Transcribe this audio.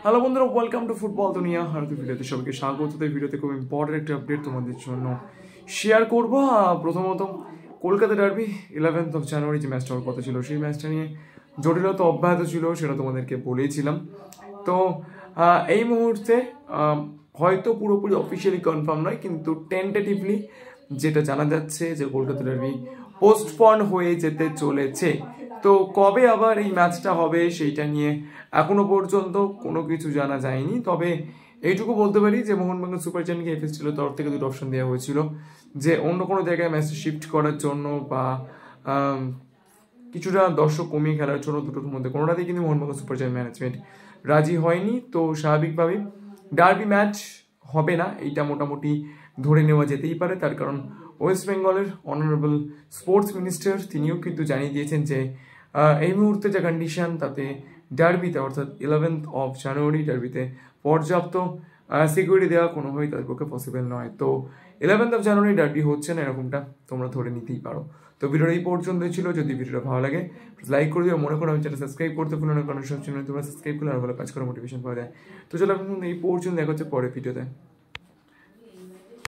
Hello বন্ধুরা, welcome to football দুনিয়া। আর ভিডিওতে সবাইকে স্বাগত। এই ভিডিওতে খুব ইম্পর্টেন্ট একটা আপডেট তোমাদের জন্য শেয়ার করবো। প্রথমত কলকাতা ডার্বি 11th জানুয়ারি যে ম্যাচটা হওয়ার কথা ছিল, সেই ম্যাচটা নিয়ে জটিলতা অব্যাহত ছিল, সেটা তোমাদেরকে বলেছিলাম। তো এই মুহূর্তে হয়তো পুরোপুরি অফিসিয়ালি কনফার্ম নয়, কিন্তু টেন্টেটিভলি যেটা জানা যাচ্ছে যে কলকাতা ডার্বি পোস্টপন্ড হয়ে যেতে চলেছে। তো কবে আবার এই ম্যাচটা হবে সেইটা নিয়ে এখনো পর্যন্ত কোনো কিছু জানা যায়নি। তবে এইটুকু বলতে পারি যে মোহনবাগান সুপার জায়ান্টকে এফএসটির তরফ থেকে দুটো অপশন দেওয়া হয়েছিল, যে অন্য কোনো জায়গায় ম্যাচটা শিফট করার জন্য বা কিছুটা দর্শক কমিয়ে খেলার জন্য। দুটোর মধ্যে কোনোটাতেই কিন্তু মোহনবাগান সুপার জায়ান্ট ম্যানেজমেন্ট রাজি হয়নি। তো স্বাভাবিকভাবেই ডার্বি ম্যাচ হবে না, এইটা মোটামুটি ধরে নেওয়া যেতেই পারে। তার কারণ ওয়েস্ট বেঙ্গলের অনারেবল স্পোর্টস মিনিস্টার তিনিও কিন্তু জানিয়ে দিয়েছেন যে এই মুহূর্তে যে কন্ডিশন, তাতে ডার্বিতে অর্থাৎ 11th জানুয়ারি ডার্বিতে পর্যাপ্ত সিকিউরিটি দেওয়া কোনোভাবেই তাদের পক্ষে পসিবল নয়। তো 11th জানুয়ারি ডার্বি হচ্ছে না, এরকমটা তোমরা ধরে নিতেই পারো। তো ভিডিওটা এই পর্যন্তই ছিল। যদি ভিডিওটা ভালো লাগে লাইক করে দিও, মনে করো আমি চ্যানেল সাবস্ক্রাইব করতে ভুলো না, কারণ সব চ্যানেল তোমরা সাবস্ক্রাইব করলে আর ভালো কাজ করার মোটিভেশন পাওয়া যায়। তো চলো এখন এই পর্যন্ত দেখা হচ্ছে পরের ভিডিওতে।